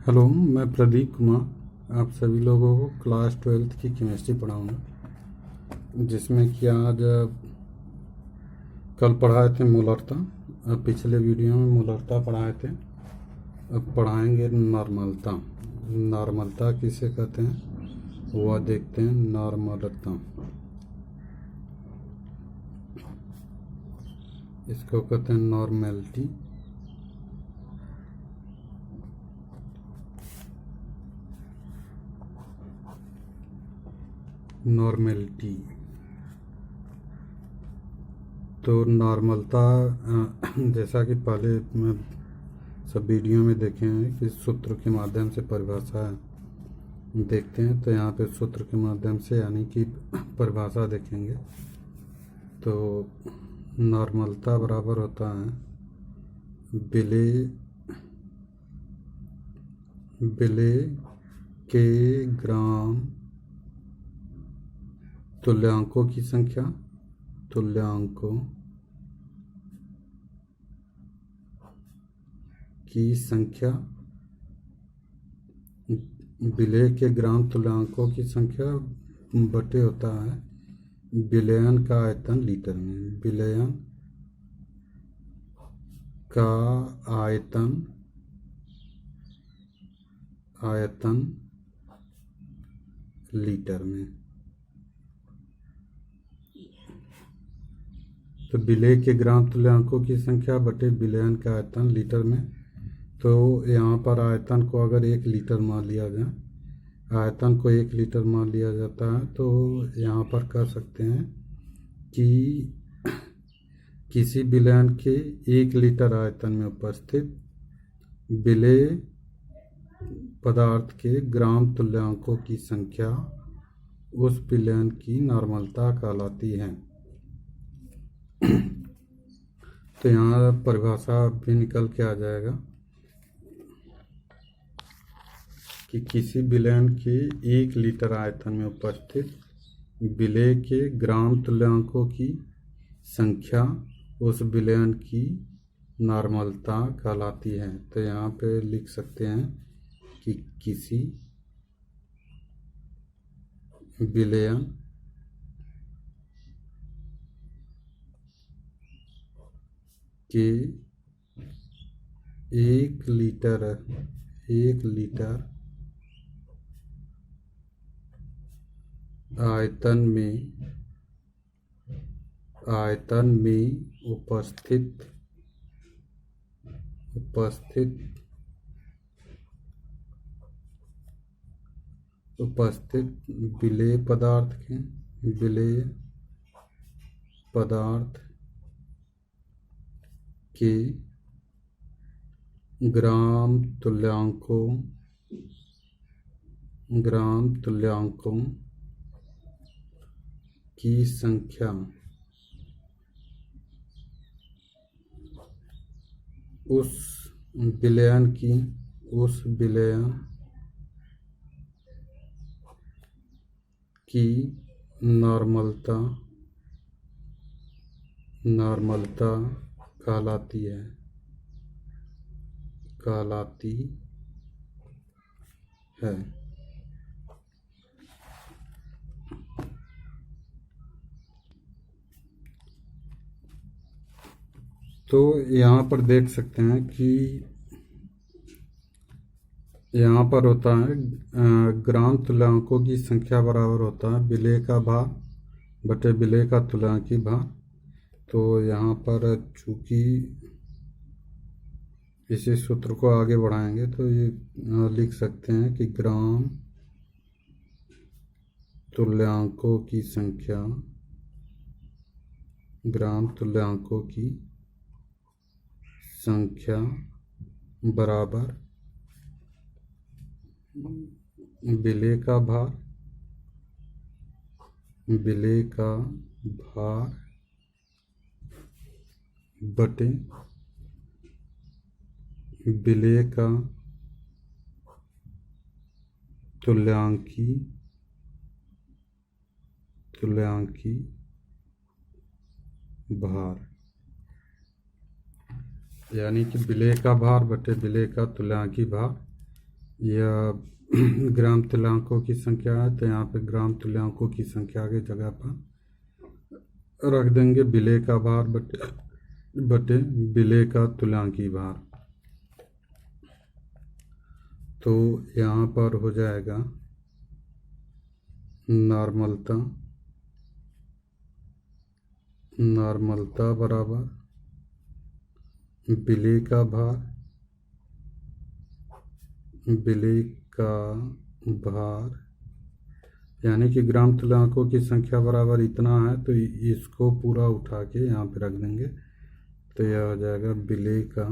Hello, मैं प्रदीप कुमार आप सभी लोगों को क्लास 12th की केमिस्ट्री पढ़ाऊँगा, जिसमें कि आज कल पढ़ाए थे मोलरता। अब पिछले वीडियो में मोलरता पढ़ाए थे, अब पढ़ाएंगे नॉर्मलता। नॉर्मलता किसे कहते हैं वह देखते हैं। नॉर्मलता इसको कहते हैं नॉर्मेलिटी। नॉर्मेलिटी तो नॉर्मलता जैसा कि पहले मैं सब वीडियो में देखे हैं कि सूत्र के माध्यम से परिभाषा देखते हैं, तो यहाँ पे सूत्र के माध्यम से यानी कि परिभाषा देखेंगे। तो नॉर्मलता बराबर होता है बिले के ग्राम तुल्यांकों की संख्या विलेय के ग्राम तुल्यांकों की संख्या बटे होता है विलयन का आयतन लीटर में। विलयन का आयतन लीटर में। तो विलेय के ग्राम तुल्यांकों की संख्या बटे विलयन का आयतन लीटर में। तो यहाँ पर आयतन को अगर 1 लीटर मान लिया जाए, आयतन को 1 लीटर मान लिया जाता है, तो यहाँ पर कह सकते हैं कि किसी विलयन के 1 लीटर आयतन में उपस्थित विलेय पदार्थ के ग्राम तुल्यांकों की संख्या उस विलयन की नॉर्मलता कहलाती है। तो यहाँ परिभाषा भी निकल के आ जाएगा कि किसी विलयन के 1 लीटर आयतन में उपस्थित विलेय के ग्राम तुल्यांकों की संख्या उस विलयन की नॉर्मलता कहलाती है। तो यहाँ पे लिख सकते हैं कि किसी विलयन के 1 लीटर आयतन में उपस्थित विलेय पदार्थ के ग्राम तुल्यांकों की संख्या उस विलयन की नॉर्मलता कहलाती है। तो यहाँ पर देख सकते हैं कि यहाँ पर होता है ग्राम तुल्यांकों की संख्या बराबर होता है विलेय का भार बटे विलेय का तुल्यांकी भार। तो यहाँ पर चूँकि इसी सूत्र को आगे बढ़ाएंगे तो ये लिख सकते हैं कि ग्राम तुल्यांकों की संख्या बराबर विलेय का भार बटे विलेय का तुल्यांकी भार, यानी कि विलेय का भार बटे विलेय का तुल्यांकी भार। या ग्राम तुल्यांकों की संख्या है तो यहाँ पे ग्राम तुल्यांकों की संख्या की जगह पर रख देंगे विलेय का भार बटे विलेय का तुल्यांकी भार। तो यहाँ पर हो जाएगा नॉर्मलता बराबर विलेय का भार यानी कि ग्राम तुल्यांकों की संख्या बराबर इतना है तो इसको पूरा उठा के यहाँ पे रख देंगे। तो यह हो जाएगा विलेय का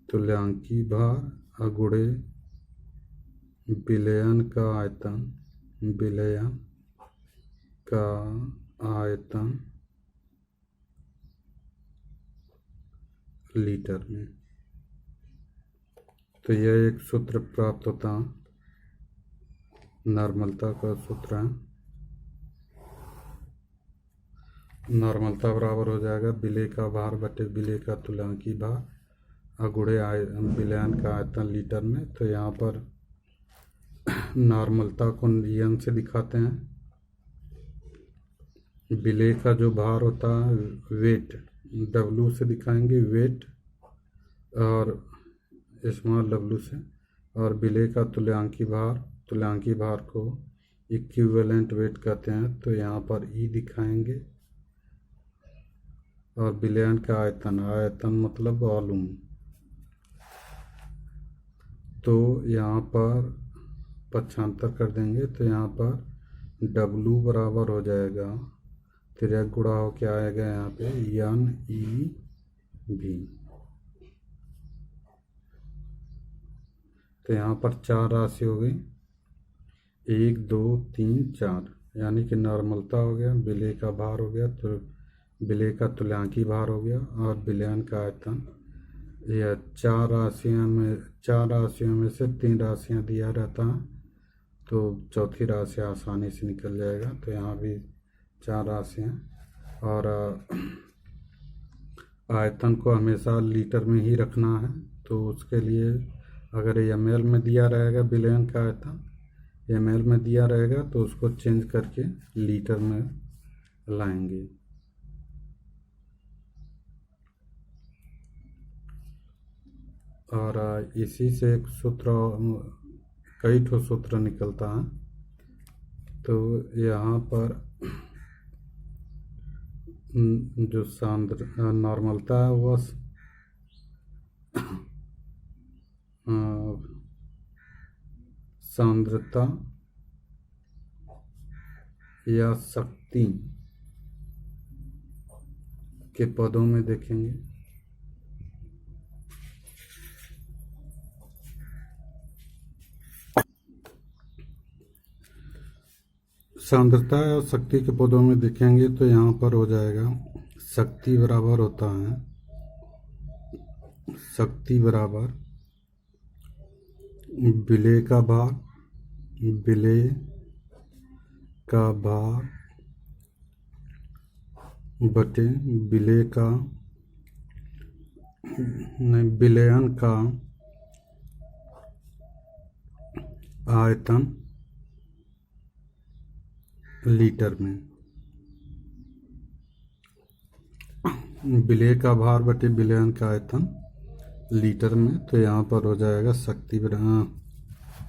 तुल्यांकी भार अगुणे विलयन का आयतन लीटर में। तो यह एक सूत्र प्राप्त होता है, नॉर्मलता का सूत्र है। नॉर्मलता बराबर हो जाएगा विलेय का भार बटे विलेय का तुल्यांकी भार अगुणे विलयन का आयतन लीटर में। तो यहाँ पर नॉर्मलता को एन से दिखाते हैं, विलेय का जो भार होता है वेट डब्लू से दिखाएंगे, वेट और स्मॉल डब्लू से, और विलेय का तुल्यांकी भार को इक्विवेलेंट वेट कहते हैं तो यहाँ पर ई दिखाएंगे, और विलयन का आयतन मतलब वॉल्यूम। तो यहाँ पर पक्षांतर कर देंगे तो यहाँ पर डब्लू बराबर हो जाएगा तिर्यक गुणा हो के आएगा यहाँ पे एन ई भी। तो यहाँ पर 4 राशि हो गई, 1 2 3 4, यानी कि नॉर्मलता हो गया, विलेय का भार हो गया, तो विलेय का तुल्यांकी भार हो गया, और विलयन का आयतन। यह 4 राशियों में से 3 राशियाँ दिया रहता है तो चौथी राशि आसानी से निकल जाएगा। तो यहाँ भी 4 राशियाँ, और आयतन को हमेशा लीटर में ही रखना है। तो उसके लिए अगर ml में दिया रहेगा विलयन का आयतन, ml में दिया रहेगा तो उसको चेंज करके लीटर में लाएंगे। और इसी से एक सूत्र, कई ठो सूत्र निकलता है। तो यहाँ पर जो नॉर्मलता है वह सांद्रता या शक्ति के पदों में देखेंगे। सांद्रता या शक्ति के पदों में देखेंगे तो यहाँ पर हो जाएगा शक्ति बराबर होता है, शक्ति बराबर विलेय का भार बटे विलयन का आयतन लीटर में। विलेय का भार बटे विलयन का आयतन लीटर में। तो यहाँ पर हो जाएगा शक्ति,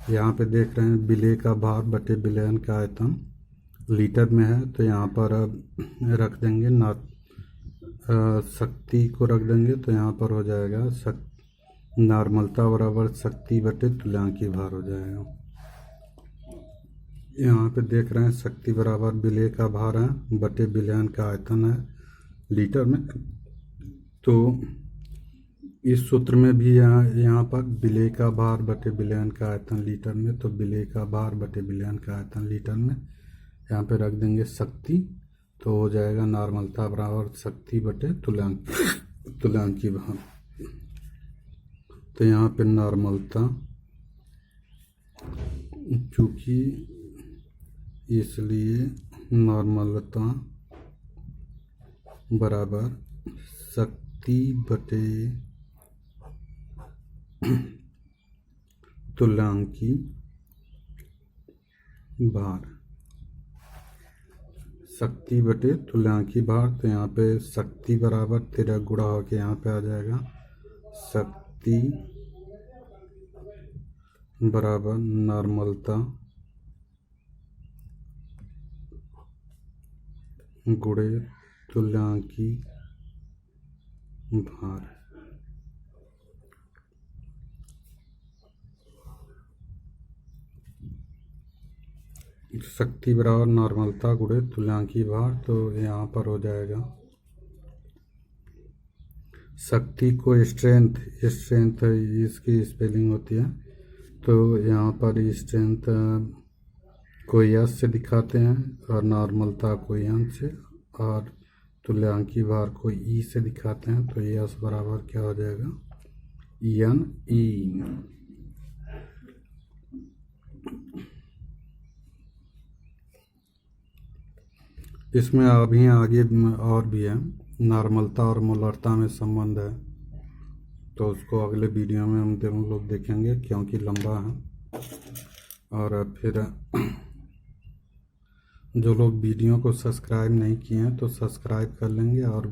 यहाँ पे देख रहे हैं विलेय का भार बटे विलयन का आयतन लीटर में है। तो यहाँ पर अब रख देंगे शक्ति को रख देंगे। तो यहाँ पर हो जाएगा नॉर्मलता बराबर शक्ति बटे तुल्यांकी भार हो जाएगा। यहाँ पे देख रहे हैं शक्ति बराबर विलेय का भार है बटे विलयन का आयतन है लीटर में। तो इस सूत्र में भी यहाँ पर विलेय का भार बटे विलयन का आयतन लीटर में, तो विलेय का भार बटे विलयन का आयतन लीटर में यहाँ पे रख देंगे शक्ति। तो हो जाएगा नॉर्मलता बराबर शक्ति बटे तुल्यांकी भार। तो यहाँ पे नॉर्मलता, चूँकि इसलिए नॉर्मलता बराबर शक्ति बटे तुल्यांकी भार। शक्ति बटे तुल्यांकी भार, तो यहाँ पे शक्ति बराबर 13 गुणा होके यहाँ पे आ जाएगा शक्ति बराबर नॉर्मलता गुणे तुल्यांकी भार। शक्ति बराबर नॉर्मलता गुणे तुल्यांकी भार, तो यहाँ पर हो जाएगा शक्ति को स्ट्रेंथ इसकी स्पेलिंग होती है, तो यहाँ पर स्ट्रेंथ को यस से दिखाते हैं और नॉर्मलता को एन से, और तुल्यांकी भार को ई से दिखाते हैं, तो यस बराबर क्या हो जाएगा एन ई। इसमें अभी आगे और भी है, नॉर्मलता और मोलरता में संबंध है, तो उसको अगले वीडियो में हम लोग देखेंगे क्योंकि लंबा है। और फिर जो लोग वीडियो को सब्सक्राइब नहीं किए हैं तो सब्सक्राइब कर लेंगे, और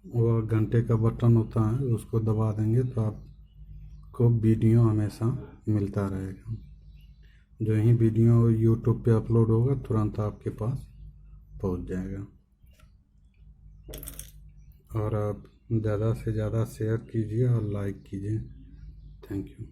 वो घंटे का बटन होता है उसको दबा देंगे तो आपको वीडियो हमेशा मिलता रहेगा। जो ही वीडियो यूट्यूब पे अपलोड होगा तुरंत आपके पास पहुंच जाएगा। और आप ज़्यादा से ज़्यादा शेयर कीजिए और लाइक कीजिए। Thank you.